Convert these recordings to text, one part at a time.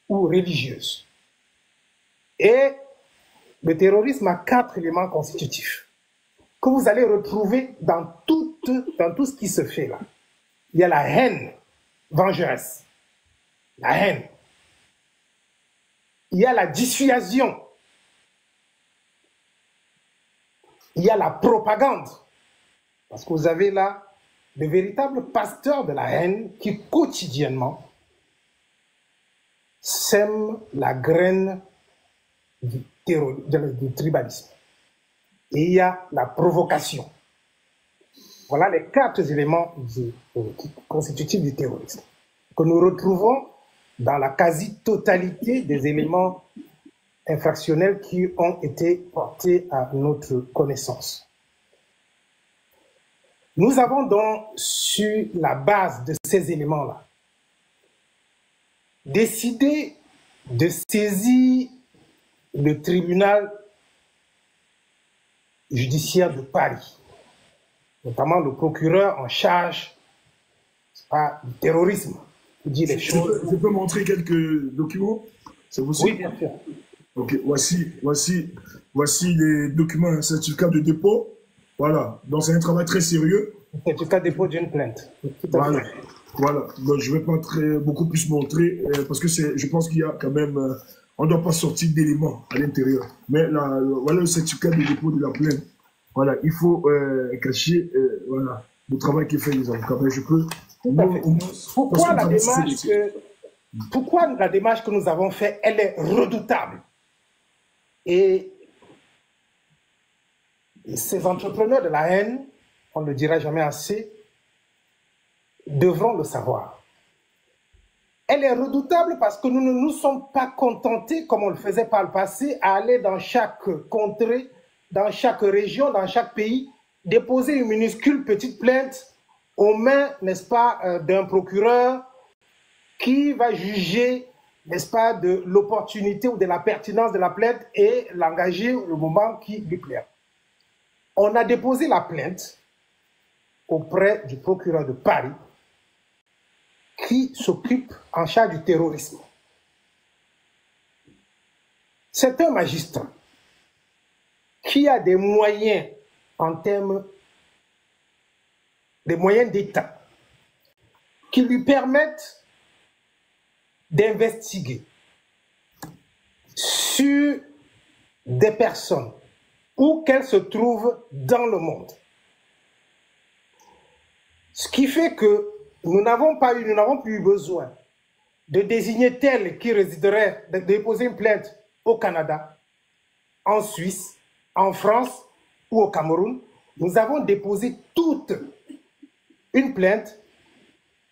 ou religieuse. Et le terrorisme a 4 éléments constitutifs que vous allez retrouver dans tout ce qui se fait là. Il y a la haine vengeresse, la haine. Il y a la dissuasion. Il y a la propagande. Parce que vous avez là de véritables pasteurs de la haine qui quotidiennement sèment la graine du tribalisme. Et il y a la provocation. Voilà les 4 éléments constitutifs du terrorisme que nous retrouvons dans la quasi-totalité des éléments infractionnels qui ont été portés à notre connaissance. Nous avons donc, sur la base de ces éléments-là, décidé de saisir le tribunal judiciaire de Paris, notamment le procureur en charge du terrorisme. Dit les choses. Je peux montrer quelques documents? C'est possible? Oui, bien sûr. Ok, voici les documents, un certificat de dépôt. Voilà, donc c'est un travail très sérieux. Un certificat de dépôt d'une plainte. Voilà. Voilà, donc je ne vais pas beaucoup plus montrer parce que je pense qu'il y a quand même, on ne doit pas sortir d'éléments à l'intérieur. Mais là, voilà le certificat de dépôt de la plainte. Voilà, il faut cacher voilà, le travail qui est fait les avocats. Mais je peux. Pourquoi la démarche que nous avons faite, elle est redoutable? Et ces entrepreneurs de la haine, on ne le dira jamais assez, devront le savoir. Elle est redoutable parce que nous ne nous sommes pas contentés, comme on le faisait par le passé, à aller dans chaque contrée, dans chaque région, dans chaque pays, déposer une minuscule petite plainte aux mains, n'est-ce pas, d'un procureur qui va juger, n'est-ce pas, de l'opportunité ou de la pertinence de la plainte et l'engager au moment qui lui plaît. On a déposé la plainte auprès du procureur de Paris qui s'occupe en charge du terrorisme. C'est un magistrat qui a des moyens en termes des moyens d'État qui lui permettent d'investiguer sur des personnes où qu'elles se trouvent dans le monde. Ce qui fait que nous n'avons plus besoin de désigner tel qui résiderait, de déposer une plainte au Canada, en Suisse, en France ou au Cameroun. Nous avons déposé toute une plainte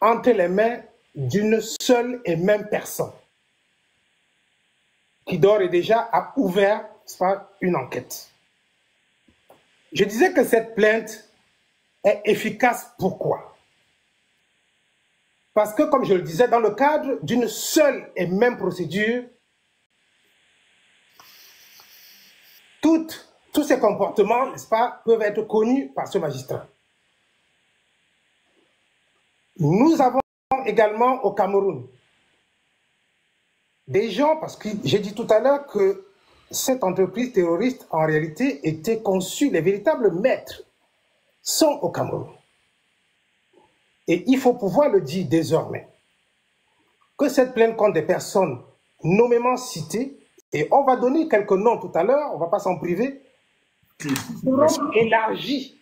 entre les mains d'une seule et même personne qui d'ores et déjà a ouvert une enquête. Je disais que cette plainte est efficace. Pourquoi? Parce que, comme je le disais, dans le cadre d'une seule et même procédure, tous ces comportements, n'est-ce pas, peuvent être connus par ce magistrat. Nous avons également au Cameroun des gens, parce que j'ai dit tout à l'heure que cette entreprise terroriste, en réalité, était conçue, les véritables maîtres sont au Cameroun. Et il faut pouvoir le dire désormais, que cette plainte contre des personnes nommément citées, et on va donner quelques noms tout à l'heure, on ne va pas s'en priver, seront élargis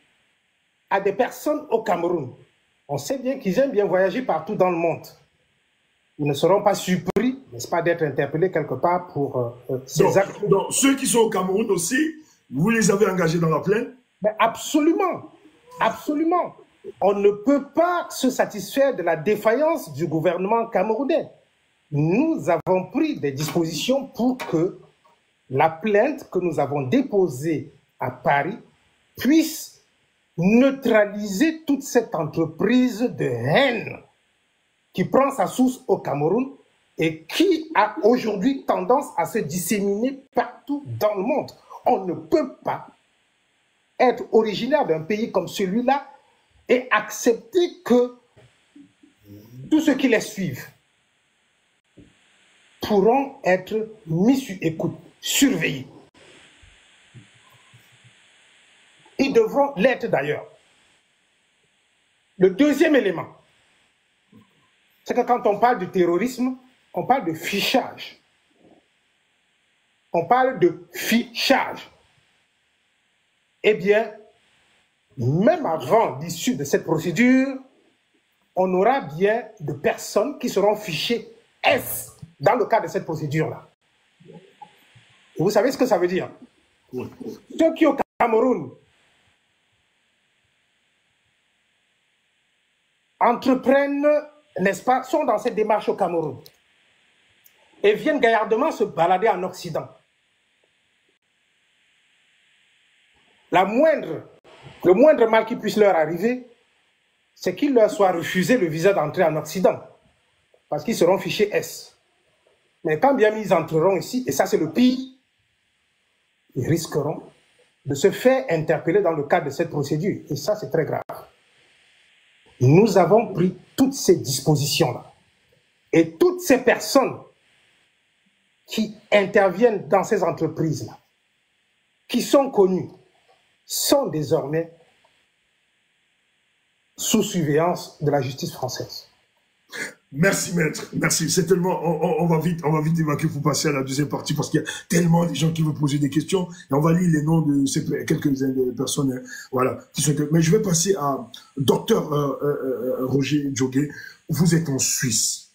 à des personnes au Cameroun. On sait bien qu'ils aiment bien voyager partout dans le monde. Ils ne seront pas surpris, n'est-ce pas, d'être interpellés quelque part pour ces actes. Donc, ceux qui sont au Cameroun aussi, vous les avez engagés dans la plainte? Mais absolument, absolument. On ne peut pas se satisfaire de la défaillance du gouvernement camerounais. Nous avons pris des dispositions pour que la plainte que nous avons déposée à Paris puisse neutraliser toute cette entreprise de haine qui prend sa source au Cameroun et qui a aujourd'hui tendance à se disséminer partout dans le monde. On ne peut pas être originaire d'un pays comme celui-là et accepter que tous ceux qui les suivent pourront être mis sur écoute, surveillés. Ils devront l'être d'ailleurs. Le deuxième élément, c'est que quand on parle de terrorisme, on parle de fichage. On parle de fichage. Eh bien, même avant l'issue de cette procédure, on aura bien de personnes qui seront fichées S dans le cadre de cette procédure-là. Vous savez ce que ça veut dire? Ceux qui au Cameroun entreprennent, n'est-ce pas, sont dans cette démarche au Cameroun et viennent gaillardement se balader en Occident. Le moindre mal qui puisse leur arriver, c'est qu'il leur soit refusé le visa d'entrée en Occident, parce qu'ils seront fichés S. Mais quand bien ils entreront ici, et ça c'est le pire, ils risqueront de se faire interpeller dans le cadre de cette procédure. Et ça c'est très grave. Nous avons pris toutes ces dispositions-là. Et toutes ces personnes qui interviennent dans ces entreprises-là, qui sont connues, sont désormais sous surveillance de la justice française. Merci maître, merci. C'est tellement, on va vite évacuer pour passer à la deuxième partie parce qu'il y a tellement de gens qui veulent poser des questions et on va lire les noms de quelques personnes, voilà. Mais je vais passer à docteur Roger Djogé. Vous êtes en Suisse.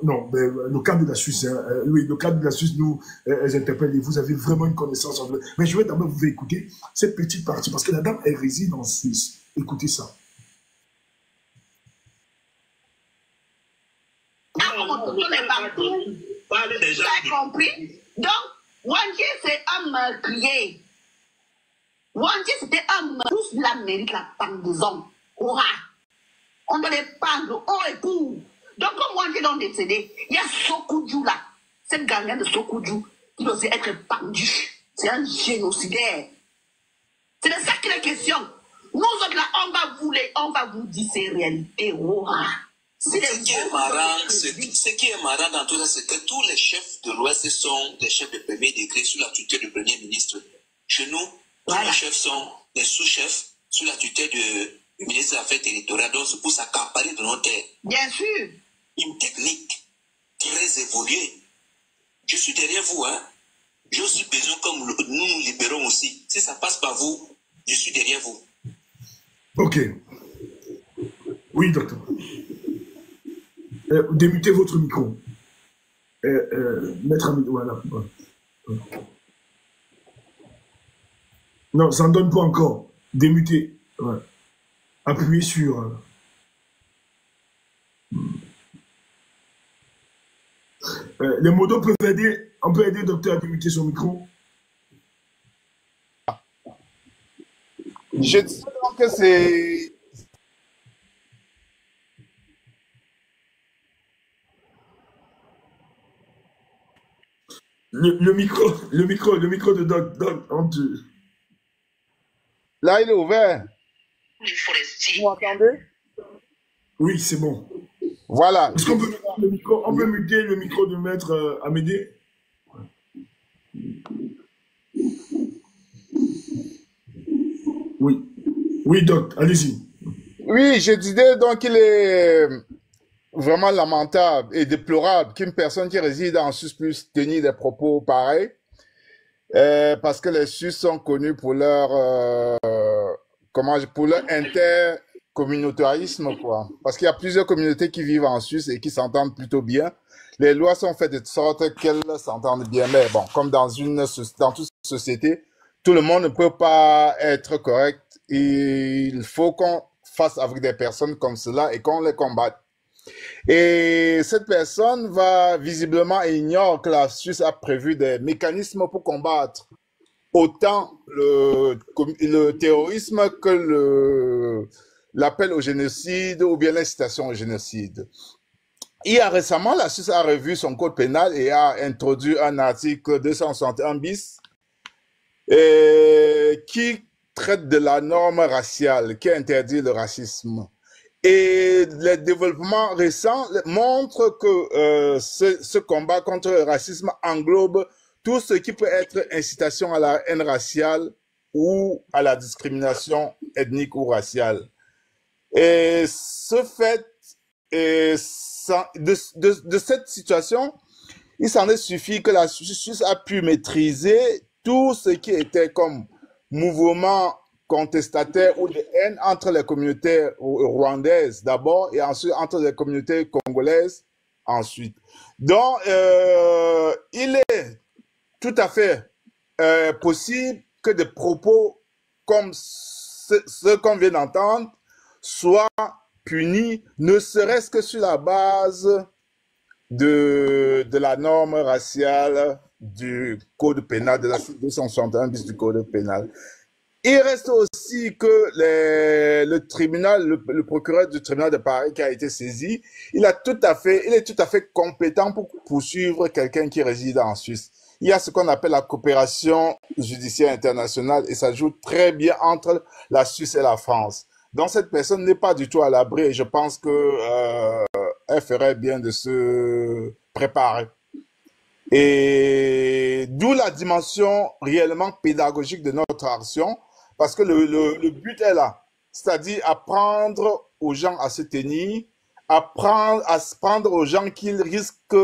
Non, mais le cadre de la Suisse, oui, le cadre de la Suisse nous interpelle et vous avez vraiment une connaissance. Mais je vais d'abord vous écouter cette petite partie parce que la dame, elle réside en Suisse. Écoutez ça. Vous avez compris? Donc, Wangé, c'est un meurtrier. Wangé, c'était un meurtrier. Tous la mérite la pendaison. On doit les pendre haut et court. Donc, comme Wangé est décédé, il y a Sokoudjou là. Cette gagnante de Sokoudjou qui doit être pendu. C'est un génocidaire. C'est de ça qu'il est question. Nous autres là, on va vous dire ces réalités. Ce qui est marrant dans tout ça, c'est que tous les chefs de l'Ouest sont des chefs de premier degré sous la tutelle du Premier ministre. Chez nous, tous les chefs sont des sous-chefs sous la tutelle du ministre des Affaires territoriales. Donc, c'est pour s'accaparer de nos terres. Bien sûr. Une technique très évoluée. Je suis derrière vous, hein. J'ai aussi besoin, comme nous nous libérons aussi. Si ça passe par vous, je suis derrière vous. Ok. Oui, docteur. Démutez votre micro. Maître Amidou, voilà. Non, ça ne donne pas encore. Démutez. Ouais. Appuyez sur... les modos peuvent aider. On peut aider le docteur à démuter son micro. Je dis donc que c'est... Le micro de Doc, Là, il est ouvert. Vous m'entendez? Oui, c'est bon. Voilà. Est-ce qu'on peut muter le micro de Maître Amédée? Oui. Oui, Doc, allez-y. Oui, je disais donc qu'il est vraiment lamentable et déplorable qu'une personne qui réside en Suisse puisse tenir des propos pareils, parce que les Suisses sont connus pour leur pour leur intercommunautarisme, quoi. Parce qu'il y a plusieurs communautés qui vivent en Suisse et qui s'entendent plutôt bien. Les lois sont faites de sorte qu'elles s'entendent bien, mais bon, comme dans toute société, tout le monde ne peut pas être correct. Il faut qu'on fasse avec des personnes comme cela et qu'on les combatte. Et cette personne va visiblement ignore que la Suisse a prévu des mécanismes pour combattre autant le terrorisme que l'appel au génocide ou bien l'incitation au génocide. Il y a récemment, la Suisse a revu son code pénal et a introduit un article 261 bis qui traite de la norme raciale, qui interdit le racisme. Et les développements récents montrent que ce combat contre le racisme englobe tout ce qui peut être incitation à la haine raciale ou à la discrimination ethnique ou raciale. Et ce fait, de cette situation, il s'en est suffi que la justice a pu maîtriser tout ce qui était comme mouvement contestataire ou de haine entre les communautés rwandaises d'abord et ensuite entre les communautés congolaises ensuite. Donc, il est tout à fait possible que des propos comme ce qu'on vient d'entendre soient punis, ne serait-ce que sur la base de la norme raciale du code pénal, de la 261 bis du code pénal. Il reste aussi que le tribunal, le procureur du tribunal de Paris qui a été saisi, il est tout à fait compétent pour poursuivre quelqu'un qui réside en Suisse. Il y a ce qu'on appelle la coopération judiciaire internationale et ça joue très bien entre la Suisse et la France. Donc cette personne n'est pas du tout à l'abri et je pense que elle ferait bien de se préparer. Et d'où la dimension réellement pédagogique de notre action, parce que le but est là, c'est-à-dire apprendre aux gens à se tenir, apprendre aux gens qu'ils risquent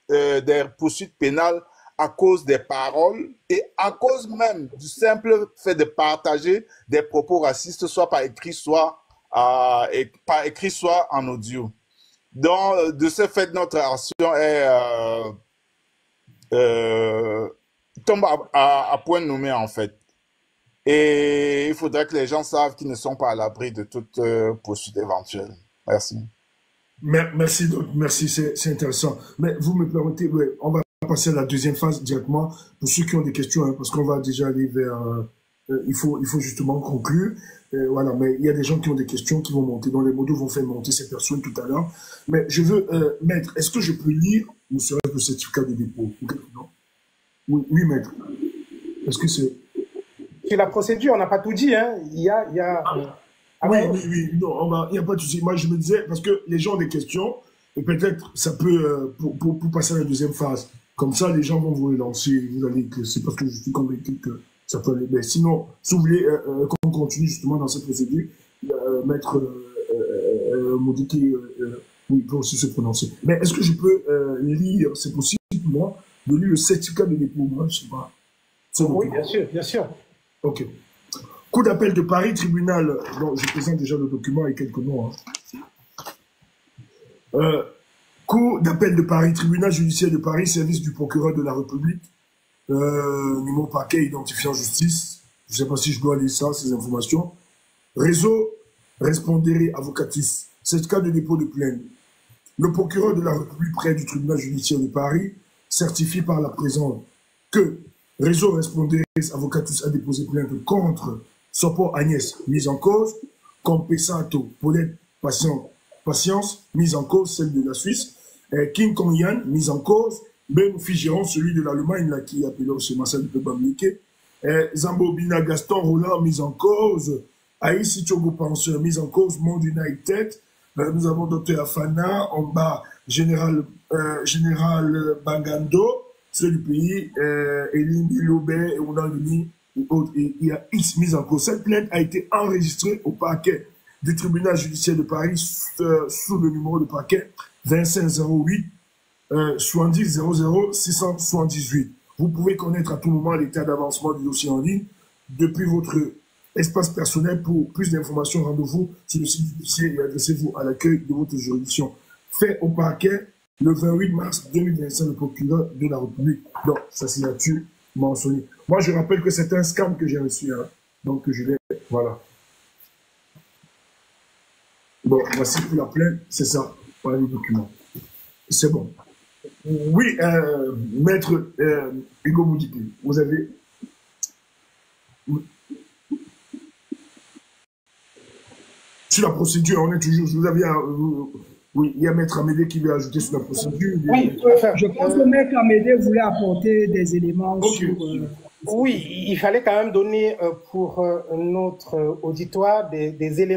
des poursuites pénales à cause des paroles et à cause même du simple fait de partager des propos racistes, soit par écrit, soit en audio. Donc, de ce fait, notre action tombe à point nommé, en fait. Et il faudrait que les gens savent qu'ils ne sont pas à l'abri de toute poursuite éventuelle. Merci. Merci, c'est intéressant. Mais vous me permettez, on va passer à la deuxième phase directement pour ceux qui ont des questions, hein, parce qu'on va déjà aller vers... il faut justement conclure. Voilà, mais il y a des gens qui ont des questions qui vont monter, dont les modos vont faire monter ces personnes tout à l'heure. Mais je veux, maître, est-ce que je peux lire le serait le certificat de dépôt? Non? Oui, maître. Est-ce que c'est... Sur la procédure, on n'a pas tout dit, hein. Il y a... Oui, non, il n'y a pas de souci. Moi, je me disais, parce que les gens ont des questions, et peut-être ça peut, pour passer à la deuxième phase, comme ça, les gens vont vous relancer, vous allez, c'est parce que je suis convaincu que ça peut aller. Mais sinon, si vous voulez qu'on continue justement dans cette procédure, maître Modiki, oui, peut aussi se prononcer. Mais est-ce que je peux lire, c'est possible pour moi, de lire le certificat de dépôt? Moi, je ne sais pas. Oui, bien sûr, bien sûr. Ok. Cour d'appel de Paris, tribunal. Bon, je présente déjà le document et quelques noms. Hein. Cour d'appel de Paris, tribunal judiciaire de Paris, service du procureur de la République, numéro paquet identifiant justice. Je ne sais pas si je dois lire ça, ces informations. Réseau Respondere Avocatis, certificat de dépôt de plainte. Le procureur de la République près du tribunal judiciaire de Paris certifie par la présente que Réseau Respondere Avocatus a déposé plainte contre Sopo Agnès, mise en cause, Compesato, Paulette Patience, mise en cause, celle de la Suisse, King Kong Yan, mise en cause, Ben Figeron, celui de l'Allemagne, là, qui est appelé chez Marcel de Pebamliké, Zambobina Gaston Roland, mise en cause, Aïssi Tchogo Penseur, mise en cause, Monde United, nous avons Dr Afana, en bas, Général Bangando, ceux du pays, Eline Lobé, et on a mis, il y a X mise en cause. Cette plainte a été enregistrée au parquet du tribunal judiciaire de Paris sous le numéro de parquet 2508 70 00 678. Vous pouvez connaître à tout moment l'état d'avancement du dossier en ligne depuis votre espace personnel. Pour plus d'informations, rendez-vous sur le site du dossier et adressez-vous à l'accueil de votre juridiction. Fait au parquet le 28 mars 2025, le procureur de la République. Donc, sa signature mentionnée. Moi, je rappelle que c'est un scam que j'ai reçu. Hein. Donc, je l'ai... Voilà. Bon, voici pour la plainte. C'est ça. Voilà les documents. C'est bon. Oui, maître Hugo Modiki, vous avez... Sur la procédure, on est toujours... Vous avez... Oui, il y a Maître Amédée qui veut ajouter sur la procédure. Oui, je pense que Maître Amédée voulait apporter des éléments sur... Oui, il fallait quand même donner pour notre auditoire des éléments